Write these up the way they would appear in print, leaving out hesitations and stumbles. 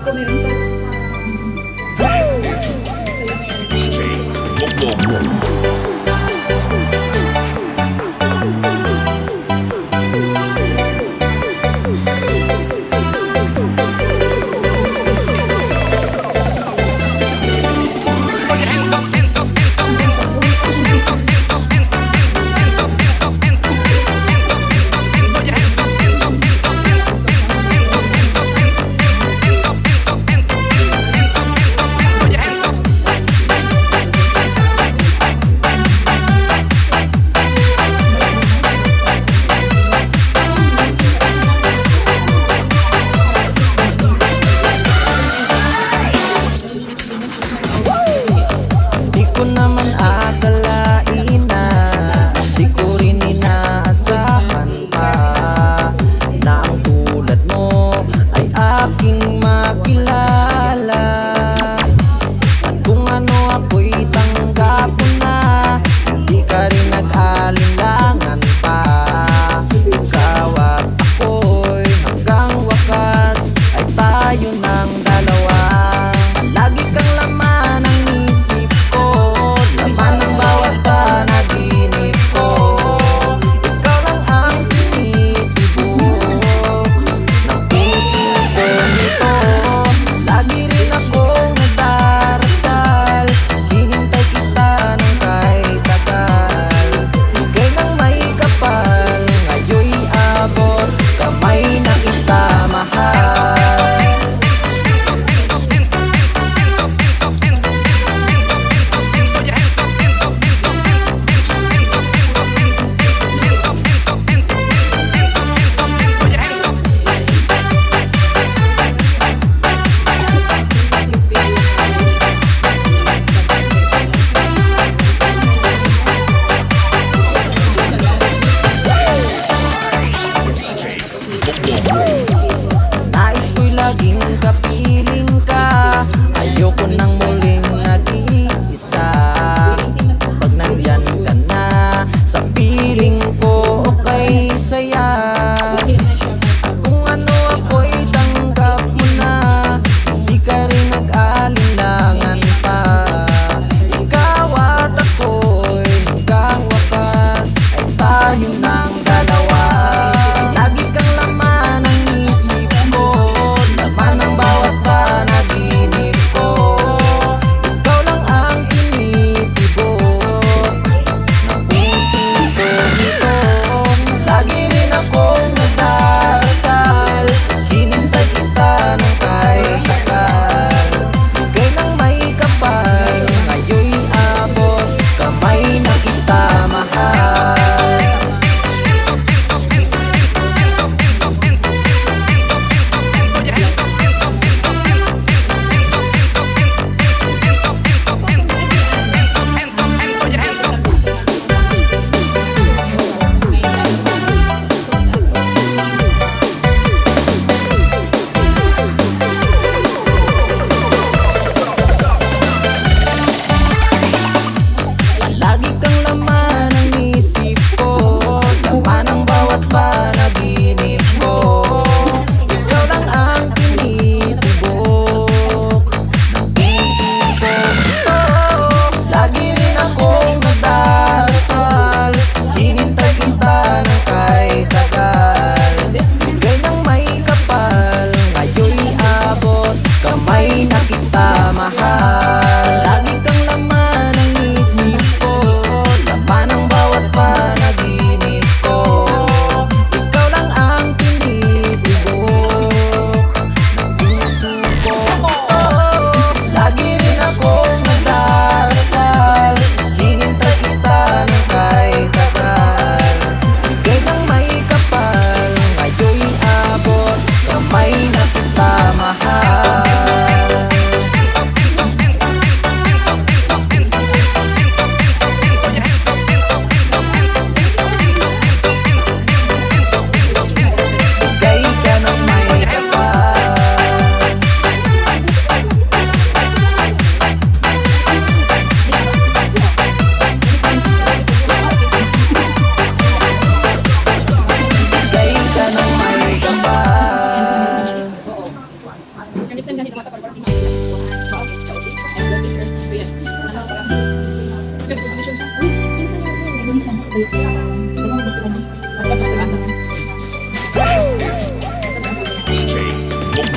This is DJ Bobo. Di ko naman akalain na di ko rin inaasahan pa na ang tulad mo ay aking makilala. At kung ano ako'y tanggap mo na, di ka rin nag-alinlangan pa. Ikaw at ako'y hanggang wakas ay tayo ng dalawa. Lagi kang laman ng isip ko, laman ng bawat panaginip ko. Ikaw lang ang tinitibok ng puso ko nito. Lagi rin akong nagdarasal, hinintay kita ng kahit tagal. Bigay ng may kapal, ngayon'y abot kamay na kita mahal. Nais ko'y laging kapiling ka, ayoko nang muling nag-iisa. Pag nandyan ka na sa piling ko, okay saya. Kung ano ako'y tanggap mo na, hindi ka rin nag-alinlangan pa. Ikaw at ako'y hanggang wakas ay tayo ng dalawa. Lagi kang laman ng isip ko, laman ng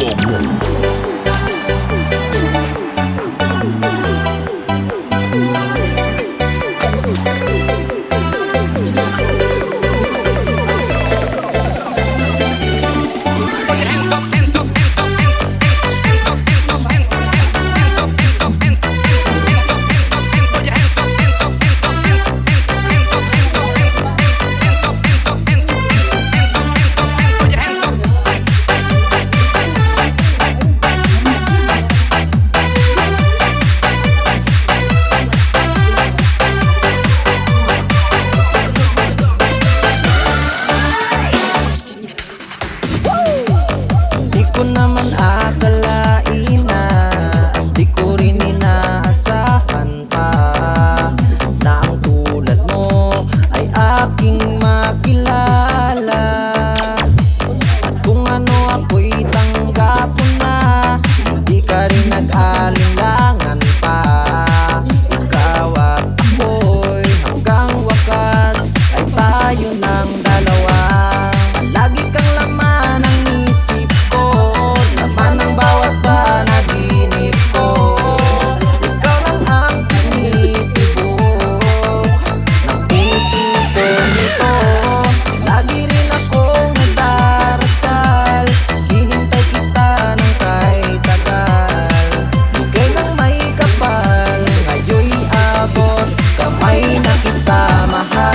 Mugbog. Di ko naman akalain na at di ko rin inaasahan pa na ang tulad mo ay aking makilala. At kung ano ako'y tanggap mo na, di ka rin nag-alinlangan pa. Ikaw at ako'y hanggang wakas ay tayo ng dalawa. Lagi kang laman ng isip ko, laman ng bawat panaginip ko. Ikaw lang ang tinitibok ng puso ko nito. Lagi rin akong nagdarasal, hinintay kita ng kahit tagal. Bigay ng may kapal, ngayon'y abot, kamay na kita mahal.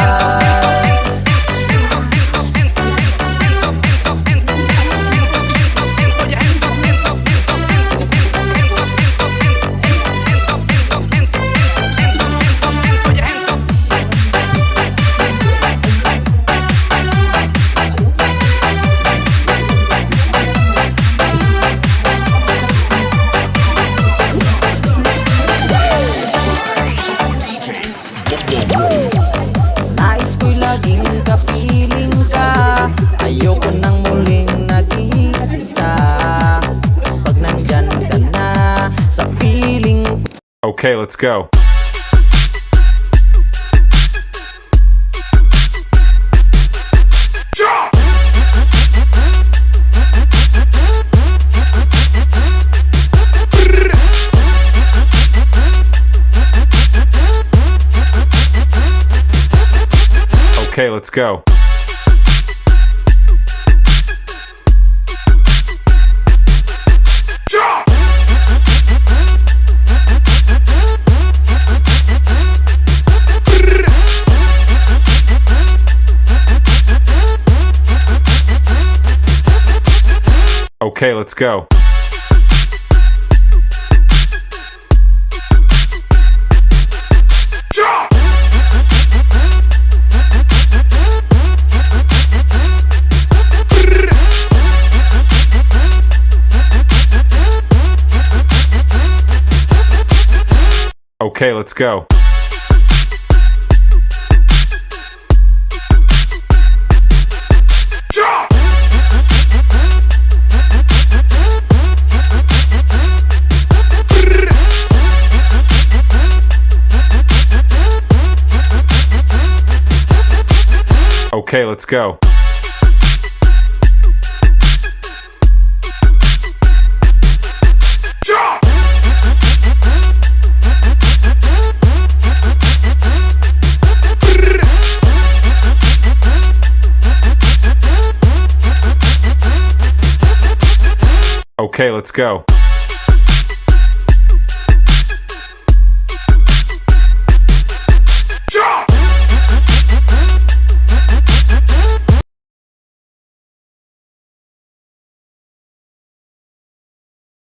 Nais ko'y laging kapiling ka, ayoko nang muling nag-iisa. Pag nandyan ka na sa piling ko. Okay, let's go. Okay, let's go. Okay, let's go. Okay, let's go. Okay, let's go. Okay, let's go.